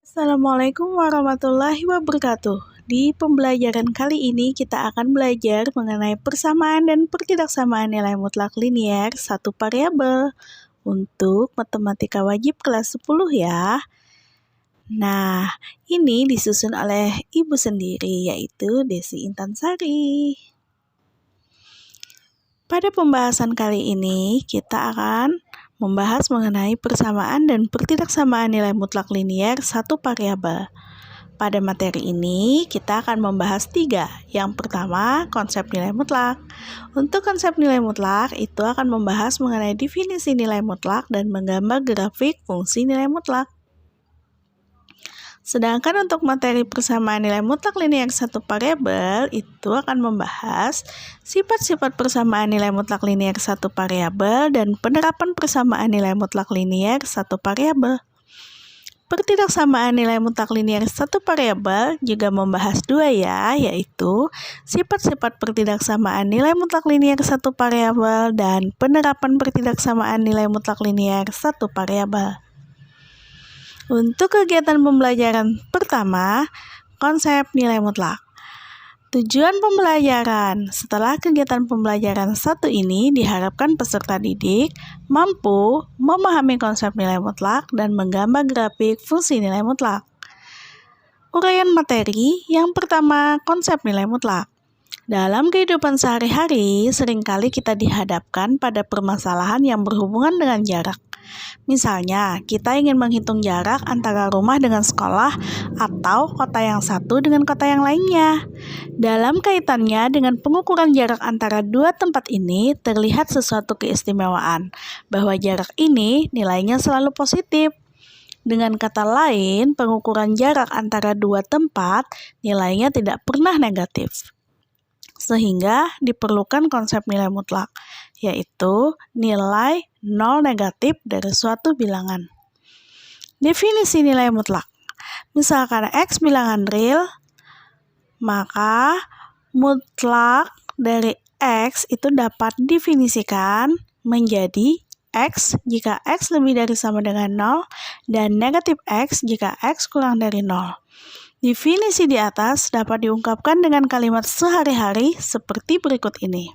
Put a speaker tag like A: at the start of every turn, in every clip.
A: Assalamualaikum warahmatullahi wabarakatuh. Di pembelajaran kali ini kita akan belajar mengenai persamaan dan pertidaksamaan nilai mutlak linier satu variabel untuk matematika wajib kelas 10 ya. Nah, ini disusun oleh ibu sendiri yaitu Desi Intansari. Pada pembahasan kali ini kita akan membahas mengenai persamaan dan pertidaksamaan nilai mutlak linier satu variabel. Pada materi ini, kita akan membahas 3. Yang pertama, konsep nilai mutlak. Untuk konsep nilai mutlak, itu akan membahas mengenai definisi nilai mutlak dan menggambar grafik fungsi nilai mutlak. Sedangkan untuk materi persamaan nilai mutlak linier satu variabel itu akan membahas sifat-sifat persamaan nilai mutlak linier satu variabel dan penerapan persamaan nilai mutlak linier satu variabel. Pertidaksamaan nilai mutlak linier satu variabel juga membahas 2 ya, yaitu sifat-sifat pertidaksamaan nilai mutlak linier satu variabel dan penerapan pertidaksamaan nilai mutlak linier satu variabel. Untuk kegiatan pembelajaran pertama, konsep nilai mutlak. Tujuan pembelajaran. Setelah kegiatan pembelajaran satu ini diharapkan peserta didik mampu memahami konsep nilai mutlak dan menggambar grafik fungsi nilai mutlak. Uraian materi. Yang pertama, konsep nilai mutlak. Dalam kehidupan sehari-hari, seringkali kita dihadapkan pada permasalahan yang berhubungan dengan jarak. Misalnya, kita ingin menghitung jarak antara rumah dengan sekolah atau kota yang satu dengan kota yang lainnya. Dalam kaitannya dengan pengukuran jarak antara dua tempat ini, terlihat sesuatu keistimewaan, bahwa jarak ini nilainya selalu positif. Dengan kata lain, pengukuran jarak antara dua tempat nilainya tidak pernah negatif. Sehingga diperlukan konsep nilai mutlak, yaitu nilai nol negatif dari suatu bilangan. Definisi nilai mutlak. Misalkan X bilangan real, maka mutlak dari X itu dapat definisikan menjadi X jika X lebih dari sama dengan 0 dan negatif X jika X kurang dari 0. Definisi di atas dapat diungkapkan dengan kalimat sehari-hari seperti berikut ini.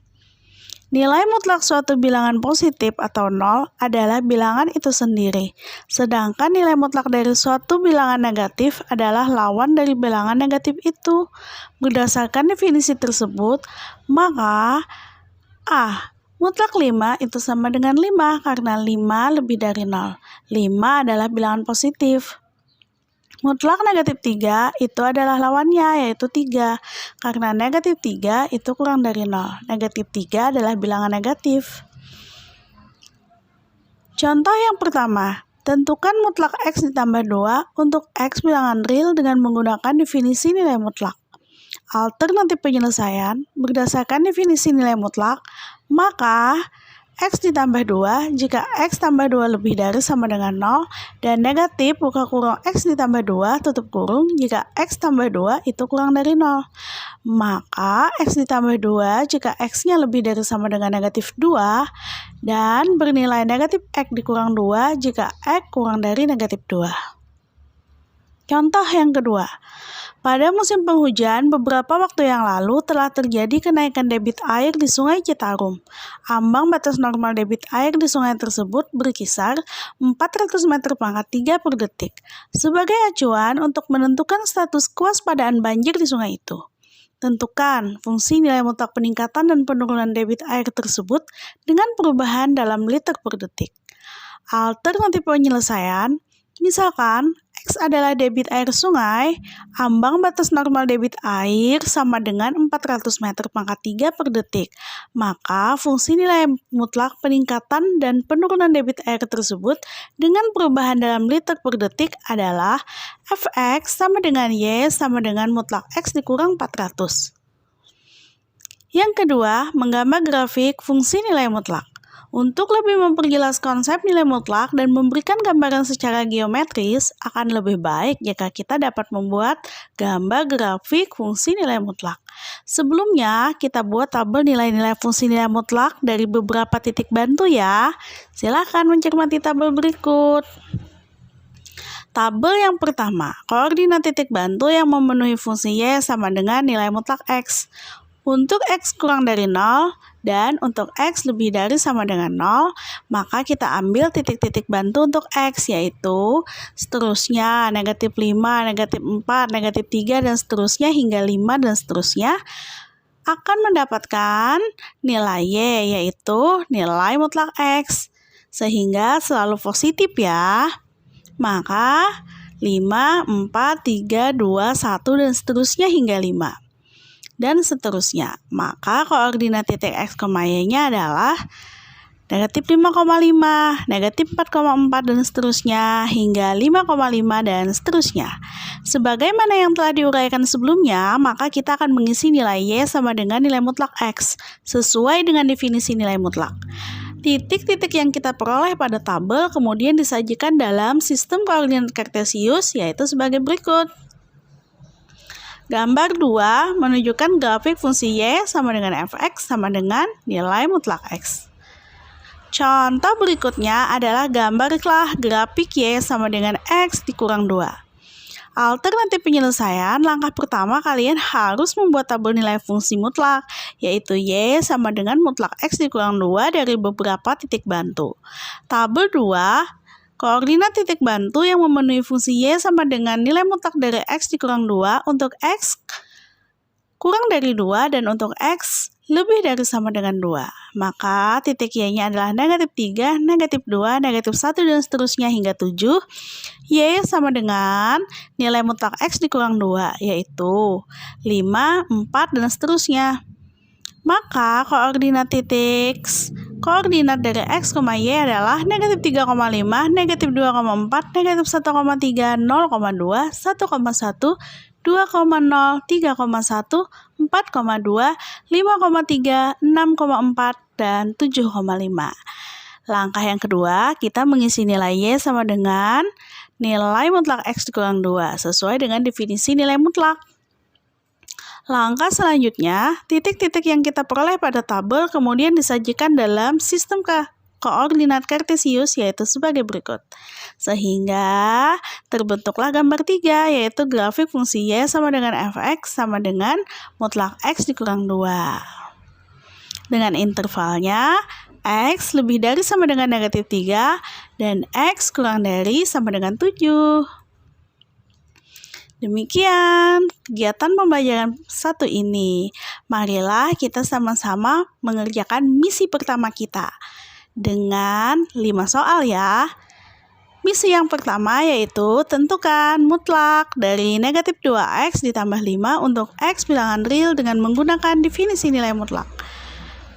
A: Nilai mutlak suatu bilangan positif atau 0 adalah bilangan itu sendiri, sedangkan nilai mutlak dari suatu bilangan negatif adalah lawan dari bilangan negatif itu. Berdasarkan definisi tersebut, maka A. Mutlak 5 itu sama dengan 5 karena 5 lebih dari 0. 5 adalah bilangan positif. Mutlak negatif 3 itu adalah lawannya, yaitu 3. Karena negatif 3 itu kurang dari 0. Negatif 3 adalah bilangan negatif. Contoh yang pertama, tentukan mutlak X ditambah 2 untuk X bilangan real dengan menggunakan definisi nilai mutlak. Alternatif penyelesaian, berdasarkan definisi nilai mutlak, maka X ditambah 2 jika X tambah 2 lebih dari sama dengan 0 dan negatif buka kurung X ditambah 2 tutup kurung jika X tambah 2 itu kurang dari 0. Maka X ditambah 2 jika X-nya lebih dari sama dengan negatif 2 dan bernilai negatif X dikurang 2 jika X kurang dari negatif 2. Contoh yang kedua. Pada musim penghujan, beberapa waktu yang lalu telah terjadi kenaikan debit air di Sungai Citarum. Ambang batas normal debit air di sungai tersebut berkisar 400 meter pangkat 3 per detik. Sebagai acuan untuk menentukan status kewaspadaan banjir di sungai itu. Tentukan fungsi nilai mutlak peningkatan dan penurunan debit air tersebut dengan perubahan dalam liter per detik. Alternatif penyelesaian, misalkan X adalah debit air sungai, ambang batas normal debit air sama dengan 400 meter pangkat 3 per detik. Maka fungsi nilai mutlak peningkatan dan penurunan debit air tersebut dengan perubahan dalam liter per detik adalah Fx sama dengan Y sama dengan mutlak X dikurang 400. Yang kedua, menggambar grafik fungsi nilai mutlak. Untuk lebih memperjelas konsep nilai mutlak dan memberikan gambaran secara geometris, akan lebih baik jika kita dapat membuat gambar grafik fungsi nilai mutlak. Sebelumnya, kita buat tabel nilai-nilai fungsi nilai mutlak dari beberapa titik bantu ya. Silakan mencermati tabel berikut. Tabel yang pertama, koordinat titik bantu yang memenuhi fungsi Y sama dengan nilai mutlak X. Untuk X kurang dari 0 dan untuk X lebih dari sama dengan 0, maka kita ambil titik-titik bantu untuk X, yaitu seterusnya negatif 5, negatif 4, negatif 3, dan seterusnya hingga 5 dan seterusnya akan mendapatkan nilai Y, yaitu nilai mutlak X. Sehingga selalu positif ya. Maka 5, 4, 3, 2, 1, dan seterusnya hingga 5. Dan seterusnya. Maka koordinat titik X, Y-nya adalah negatif 5,5, negatif 4,4, dan seterusnya hingga 5,5 dan seterusnya. Sebagaimana yang telah diuraikan sebelumnya, maka kita akan mengisi nilai Y sama dengan nilai mutlak X sesuai dengan definisi nilai mutlak. Titik-titik yang kita peroleh pada tabel kemudian disajikan dalam sistem koordinat kartesius, yaitu sebagai berikut. Gambar 2 menunjukkan grafik fungsi Y sama dengan fx sama dengan nilai mutlak X. Contoh berikutnya adalah gambarlah grafik Y sama dengan X dikurang 2. Alternatif penyelesaian, langkah pertama kalian harus membuat tabel nilai fungsi mutlak, yaitu Y sama dengan mutlak X dikurang 2 dari beberapa titik bantu. Tabel 2, koordinat titik bantu yang memenuhi fungsi Y sama dengan nilai mutlak dari X dikurang 2 untuk X kurang dari 2 dan untuk X lebih dari sama dengan 2. Maka titik Y-nya adalah negatif 3, negatif 2, negatif 1, dan seterusnya hingga 7. Y sama dengan nilai mutlak X dikurang 2, yaitu 5, 4, dan seterusnya. Maka koordinat dari X, Y adalah negatif 3,5, negatif 2,4, negatif 1,3, 0,2, 1,1, 2,0, 3,1, 4,2, 5,3, 6,4, dan 7,5. Langkah yang kedua, kita mengisi nilai Y sama dengan nilai mutlak X dikurang 2 sesuai dengan definisi nilai mutlak. Langkah selanjutnya, titik-titik yang kita peroleh pada tabel kemudian disajikan dalam sistem koordinat kartesius, yaitu sebagai berikut. Sehingga terbentuklah gambar 3, yaitu grafik fungsi Y sama dengan fx sama dengan mutlak X dikurang 2. Dengan intervalnya X lebih dari sama dengan negatif 3 dan X kurang dari sama dengan 7. Demikian kegiatan pembelajaran 1 ini. Marilah kita sama-sama mengerjakan misi pertama kita dengan 5 soal ya. Misi yang pertama yaitu tentukan mutlak dari negatif 2x ditambah 5 untuk x bilangan real dengan menggunakan definisi nilai mutlak.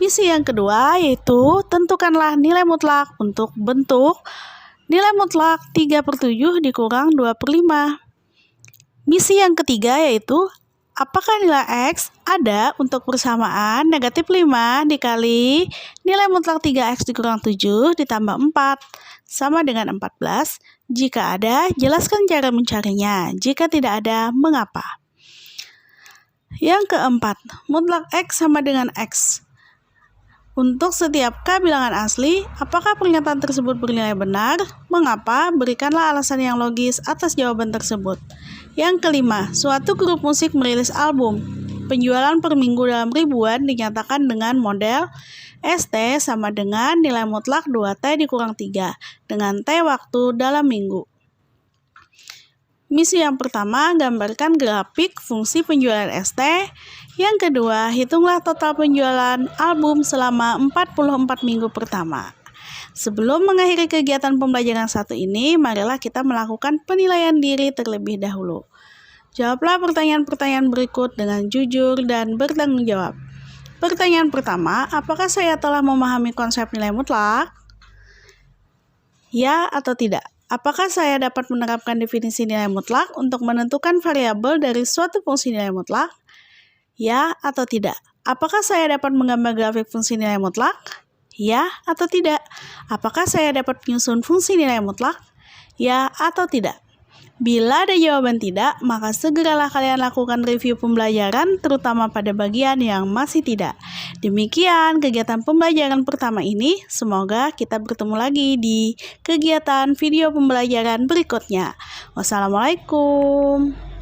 A: Misi yang kedua yaitu tentukanlah nilai mutlak untuk bentuk nilai mutlak 3/7 dikurang 2/5. Misi yang ketiga yaitu apakah nilai X ada untuk persamaan negatif 5 dikali nilai mutlak 3X dikurang 7 ditambah 4 sama dengan 14? Jika ada, jelaskan cara mencarinya. Jika tidak ada, mengapa? Yang keempat, mutlak X sama dengan X. Untuk setiap K bilangan asli, apakah pernyataan tersebut bernilai benar? Mengapa? Berikanlah alasan yang logis atas jawaban tersebut. Yang kelima, suatu grup musik merilis album. Penjualan per minggu dalam ribuan dinyatakan dengan model ST sama dengan nilai mutlak 2T dikurang 3 dengan T waktu dalam minggu. Misi yang pertama, gambarkan grafik fungsi penjualan ST. Yang kedua, hitunglah total penjualan album selama 44 minggu pertama. Sebelum mengakhiri kegiatan pembelajaran 1 ini, marilah kita melakukan penilaian diri terlebih dahulu. Jawablah pertanyaan-pertanyaan berikut dengan jujur dan bertanggung jawab. Pertanyaan pertama, apakah saya telah memahami konsep nilai mutlak? Ya atau tidak? Apakah saya dapat menerapkan definisi nilai mutlak untuk menentukan variabel dari suatu fungsi nilai mutlak? Ya atau tidak? Apakah saya dapat menggambar grafik fungsi nilai mutlak? Ya atau tidak? Apakah saya dapat menyusun fungsi nilai mutlak? Ya atau tidak? Bila ada jawaban tidak, maka segeralah kalian lakukan review pembelajaran, terutama pada bagian yang masih tidak. Demikian kegiatan pembelajaran pertama ini. Semoga kita bertemu lagi di kegiatan video pembelajaran berikutnya. Wassalamualaikum.